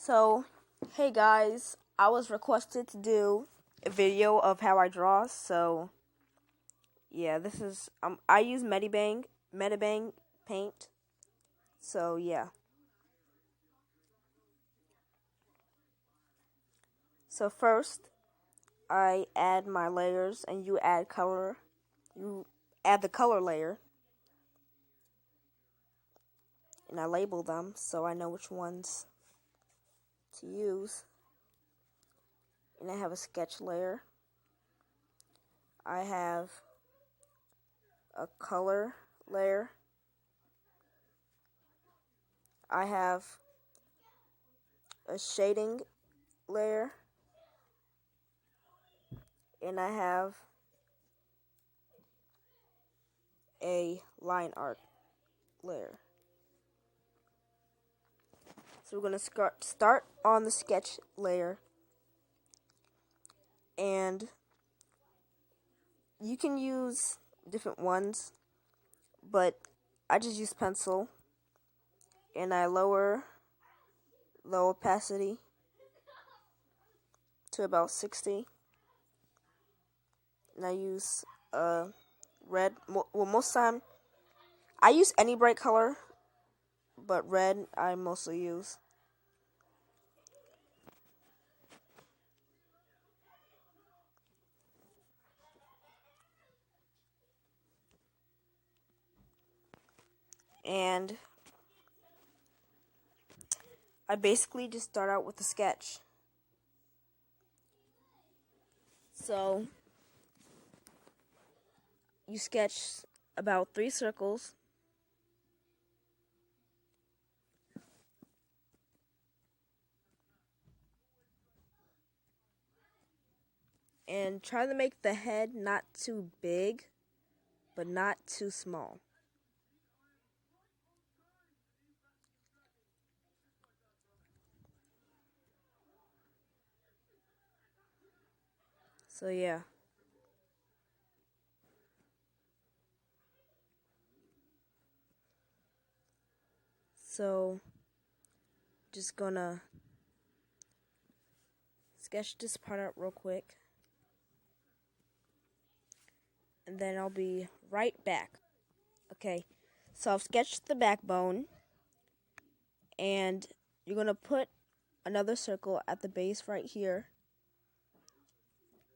So, hey guys, I was requested to do a video of how I draw, so yeah, this is I use Medibang paint. So, yeah. So first, I add my layers and you add color. You add the color layer. And I label them so I know which ones to use. And I have a sketch layer. I have a color layer. I have a shading layer. And I have a line art layer. So we're going to start on the sketch layer. And you can use different ones, but I just use pencil. And I lower the opacity to about 60. And I use red. Well, most of the time, I use any bright color, but red I mostly use. And I basically just start out with a sketch. So you sketch about 3 circles. And try to make the head not too big, but not too small. So yeah. So just gonna sketch this part out real quick. And then I'll be right back. Okay, so I've sketched the backbone. And you're gonna put another circle at the base right here.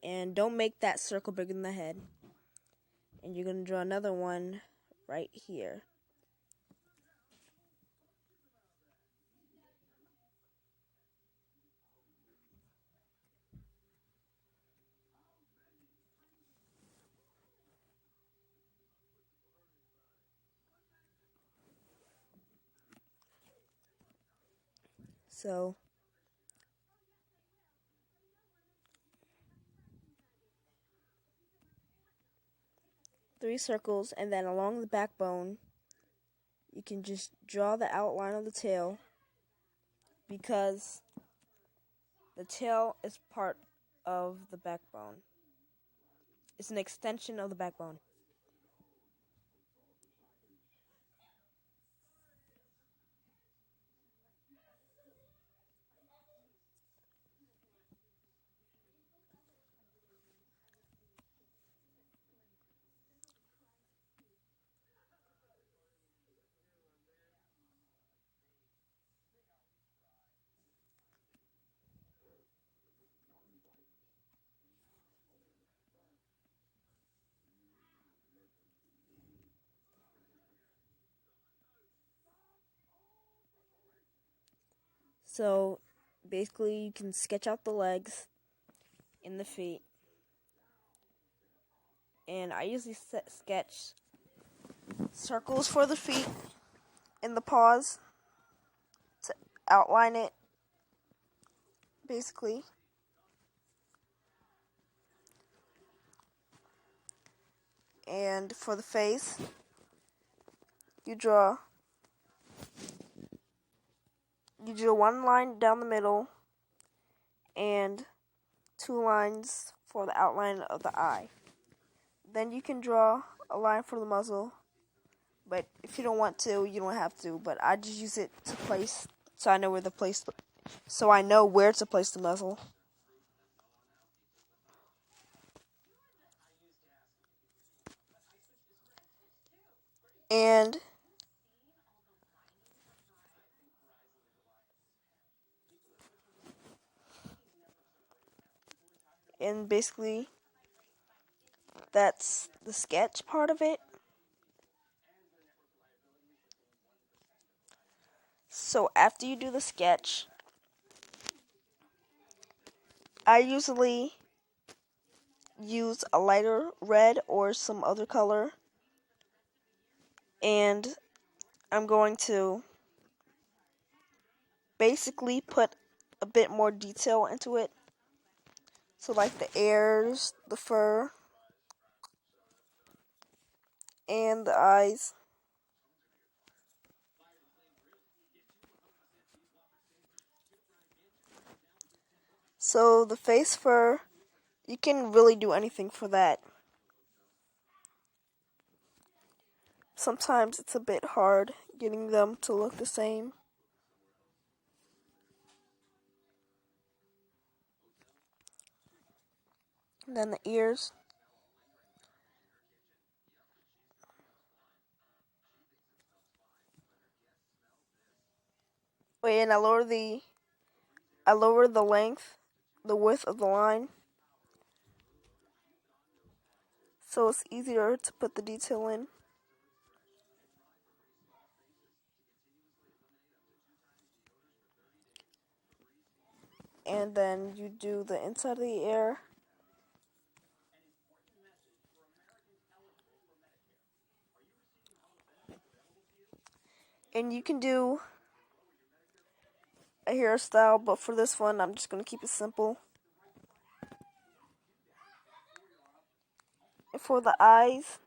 And don't make that circle bigger than the head. And you're gonna draw another one right here. So 3 circles, and then along the backbone you can just draw the outline of the tail, because the tail is part of the backbone. It's an extension of the backbone. So basically you can sketch out the legs and the feet. And I usually sketch circles for the feet and the paws to outline it, basically. And for the face, you draw one line down the middle and 2 lines for the outline of the eye. Then you can draw a line for the muzzle, but if you don't want to, you don't have to. But I just use it to place, so I know where to place so I know where to place the muzzle. And basically that's the sketch part of it. So after you do the sketch, I usually use a lighter red or some other color, and I'm going to basically put a bit more detail into it. So like the ears, the fur, and the eyes. So the face fur, you can really do anything for that. Sometimes it's a bit hard getting them to look the same. And then the ears. Wait, and I lower the length, the width of the line, so it's easier to put the detail in. And then you do the inside of the ear. And you can do a hairstyle, but for this one, I'm just going to keep it simple. And for the eyes,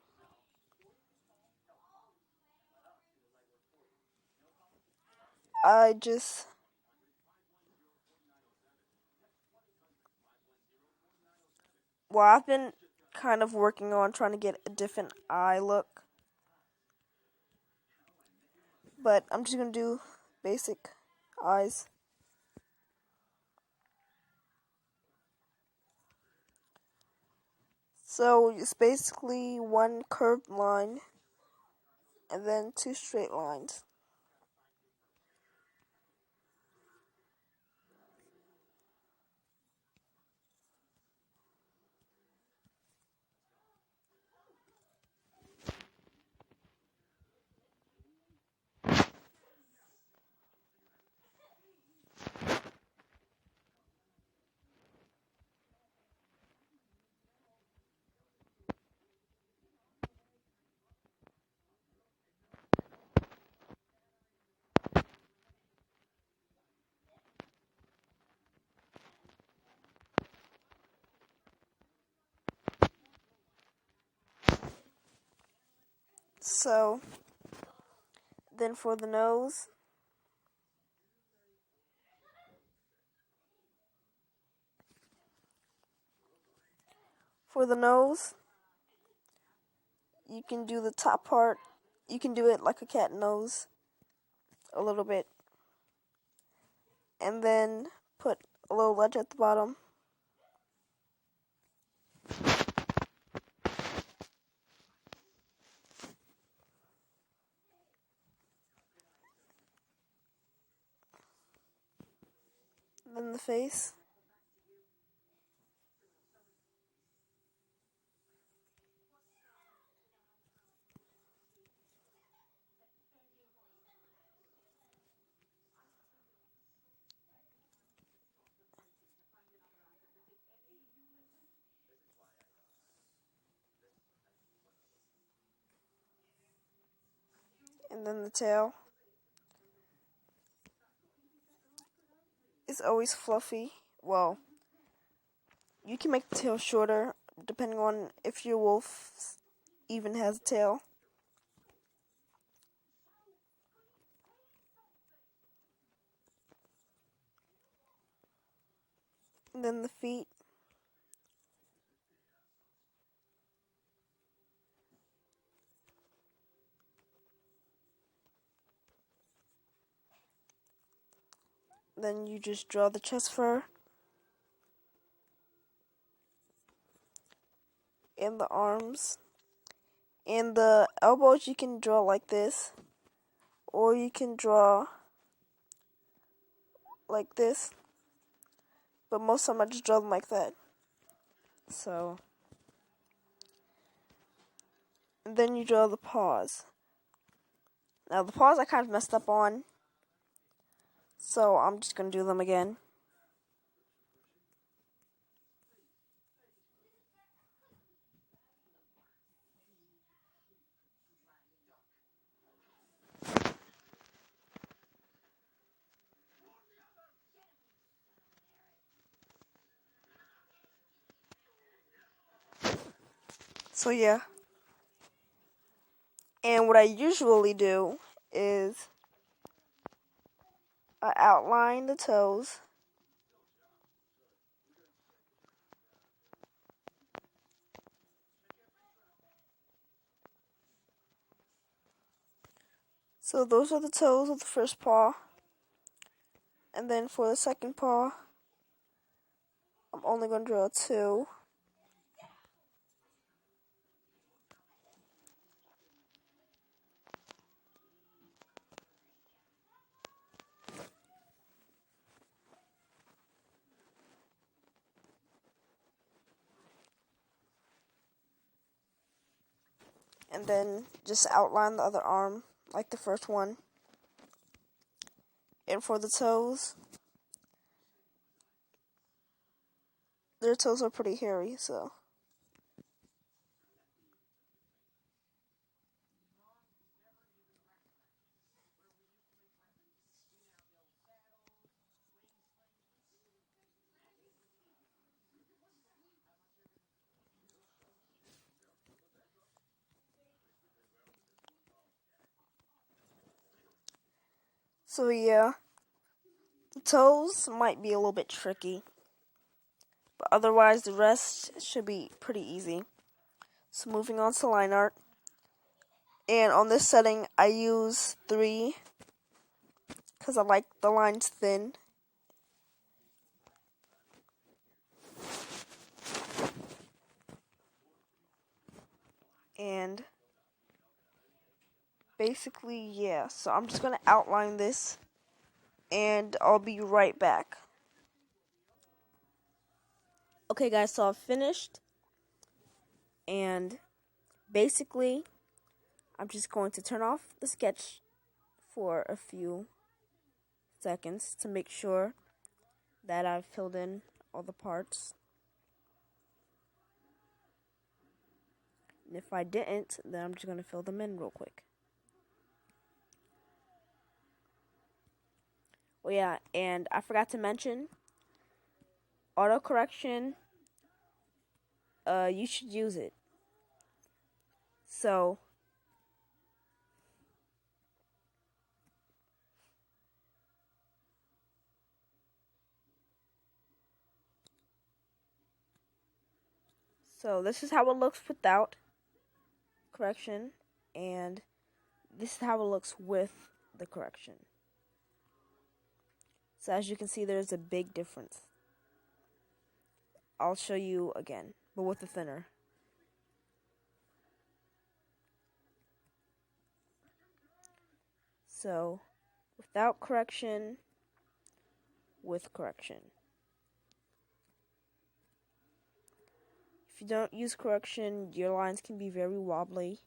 I've been kind of working on trying to get a different eye look. But I'm just going to do basic eyes. So it's basically one curved line and then two straight lines. So then for the nose, you can do the top part. You can do it like a cat nose, a little bit, and then put a little ledge at the bottom. Then the face. And then the tail. It's always fluffy. Well, you can make the tail shorter depending on if your wolf even has a tail. And then the feet. Then you just draw the chest fur and the arms. And the elbows you can draw like this, or you can draw like this. But most of them I just draw them like that. So, and then you draw the paws. Now the paws I kind of messed up on, so I'm just going to do them again. So yeah. And what I usually do is I outline the toes. So those are the toes of the first paw. And then for the second paw, I'm only going to draw 2. And then just outline the other arm like the first one. And for the toes, their toes are pretty hairy, so. So yeah, the toes might be a little bit tricky, but otherwise the rest should be pretty easy. So moving on to line art. And on this setting, I use 3 because I like the lines thin. And basically, yeah, so I'm just going to outline this and I'll be right back. Okay guys, so I've finished, and basically I'm just going to turn off the sketch for a few seconds to make sure that I've filled in all the parts. And if I didn't, then I'm just going to fill them in real quick. Oh yeah, and I forgot to mention, autocorrection, you should use it. So, this is how it looks without correction, and this is how it looks with the correction. So as you can see, there's a big difference. I'll show you again, but with the thinner. So, without correction, with correction. If you don't use correction, your lines can be very wobbly.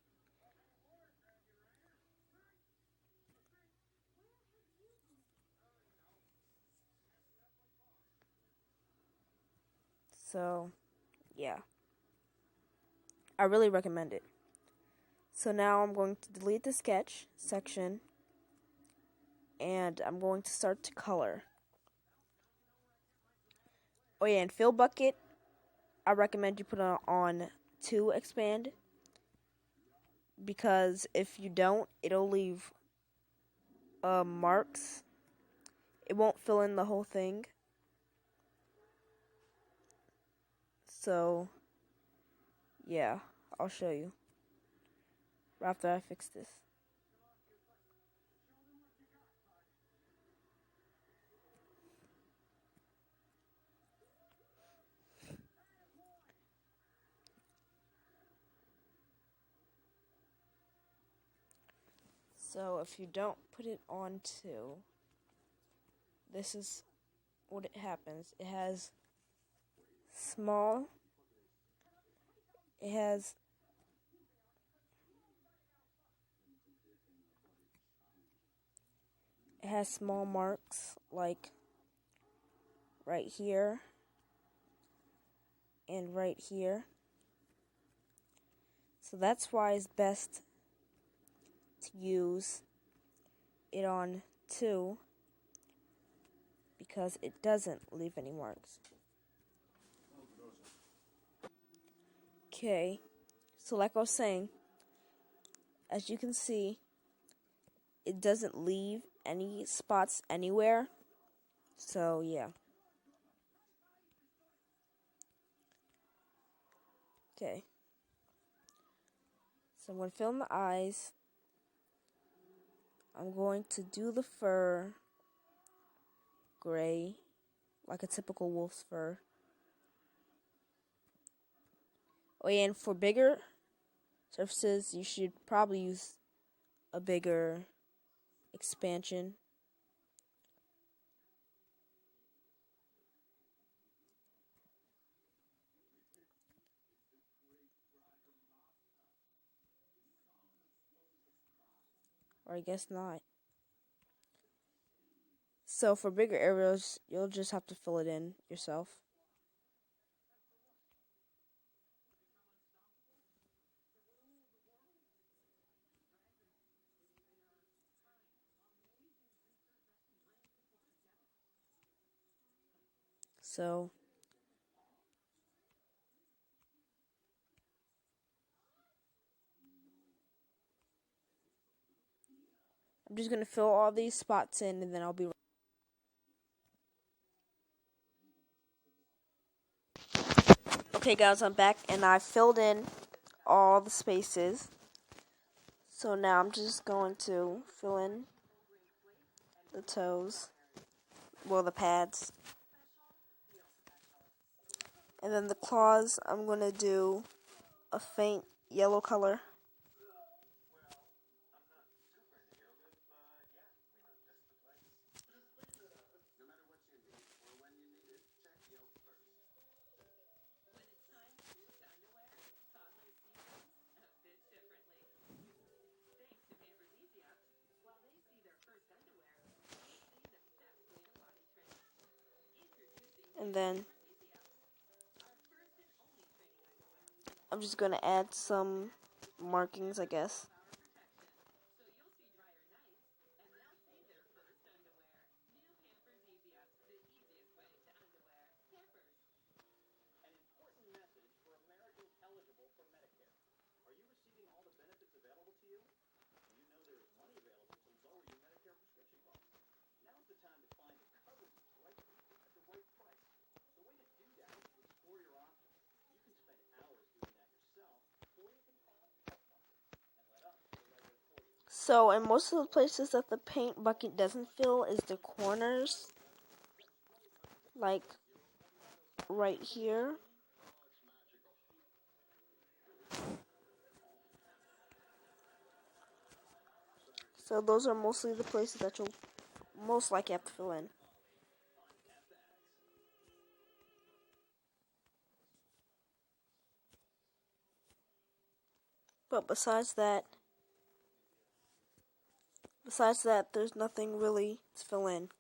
So, yeah. I really recommend it. So now I'm going to delete the sketch section, and I'm going to start to color. Oh yeah, and fill bucket, I recommend you put it on 2 expand, because if you don't, it'll leave marks. It won't fill in the whole thing. So, yeah, I'll show you after I fix this. So if you don't put it on 2, this is what it happens. It has small, small marks like right here and right here. So that's why it's best to use it on 2, because it doesn't leave any marks. Okay, so like I was saying, as you can see, it doesn't leave any spots anywhere. So yeah. Okay. So I'm going to fill in the eyes. I'm going to do the fur gray, like a typical wolf's fur. Oh yeah, and for bigger surfaces, you should probably use a bigger expansion. Or I guess not. So for bigger areas, you'll just have to fill it in yourself. So I'm just going to fill all these spots in, and then I'll be right. Okay guys, I'm back, and I filled in all the spaces. So now I'm just going to fill in the toes, well, the pads. And then the claws, I'm going to do a faint yellow color. And then I'm just going to add some markings, I guess. So, in most of the places that the paint bucket doesn't fill is the corners, like right here. So those are mostly the places that you'll most likely have to fill in. But besides that, there's nothing really to fill in.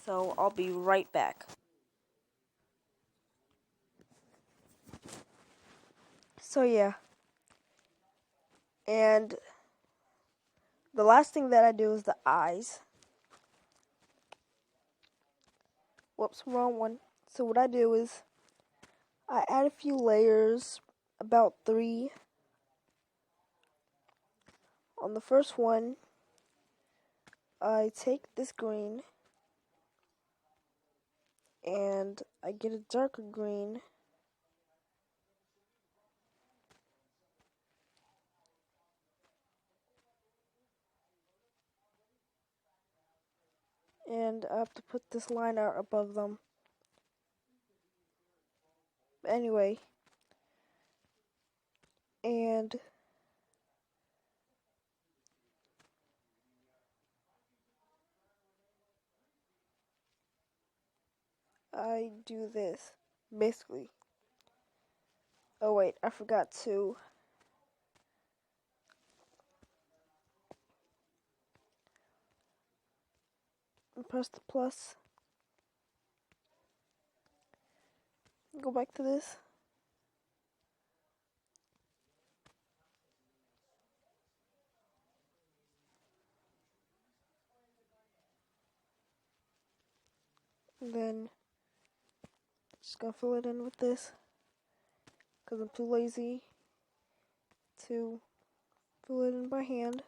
So I'll be right back. So yeah. And the last thing that I do is the eyes. Whoops, wrong one. So what I do is I add a few layers, about 3. On the first one, I take this green and I get a darker green. And I have to put this line out above them. Anyway, and I do this, basically. Oh wait, I forgot to press the plus. Go back to this. And then just gonna fill it in with this because I'm too lazy to fill it in by hand.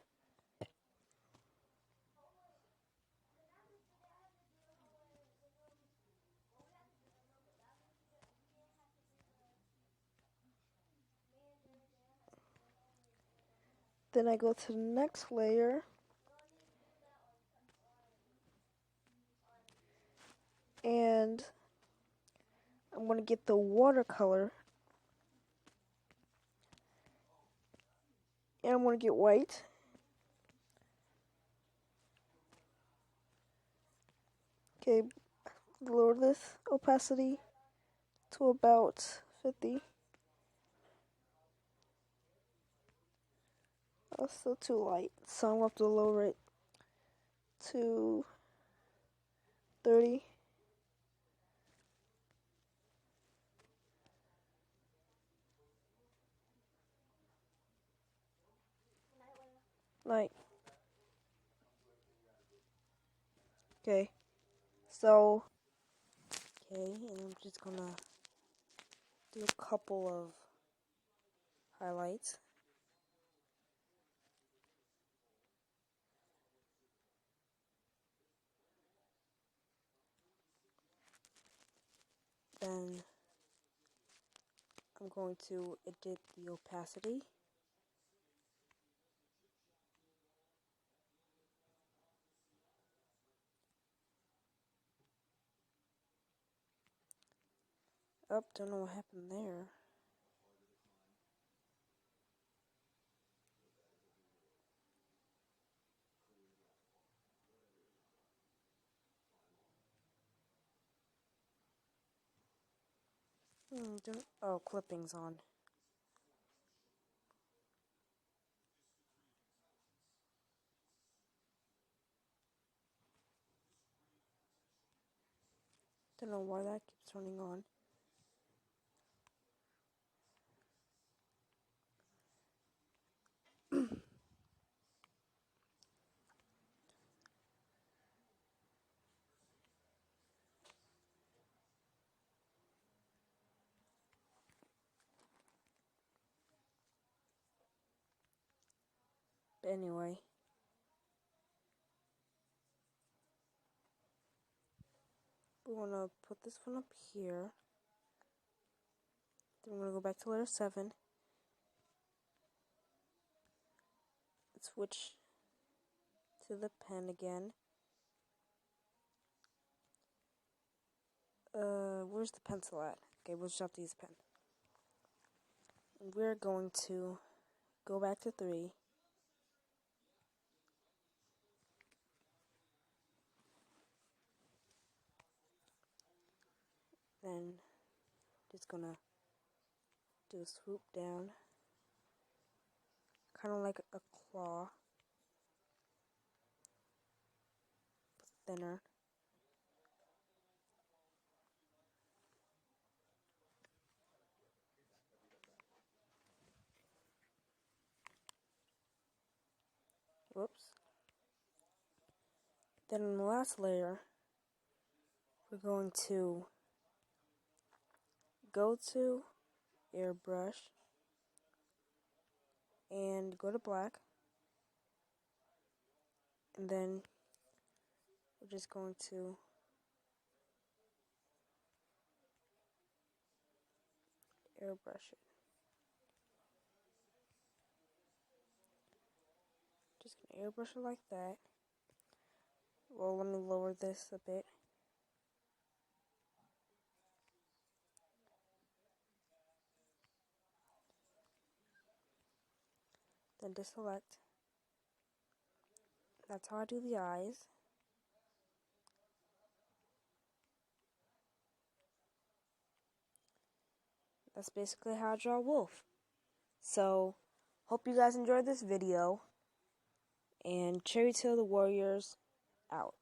Then I go to the next layer and I'm going to get the watercolor and I'm going to get white. Okay, lower this opacity to about 50. Oh, still too light, so I'm going to have to lower it to 30. Like, okay, so, okay, and I'm just going to do a couple of highlights. Then I'm going to edit the opacity. Oh, don't know what happened there. Oh, clipping's on. Don't know why that keeps turning on. But anyway, we want to put this one up here. Then we're going to go back to letter 7. Switch to the pen again. Where's the pencil at? Okay, we'll just have to use a pen. And we're going to go back to 3. Then just gonna do a swoop down, kind of like a claw, thinner. Whoops. Then in the last layer, we're going to go to airbrush and go to black, and then we're just going to airbrush it. Just gonna airbrush it like that. Well, let me lower this a bit. Then deselect. That's how I do the eyes. that's basically how I draw a wolf. So, hope you guys enjoyed this video, and Cherry Tail the Warriors out.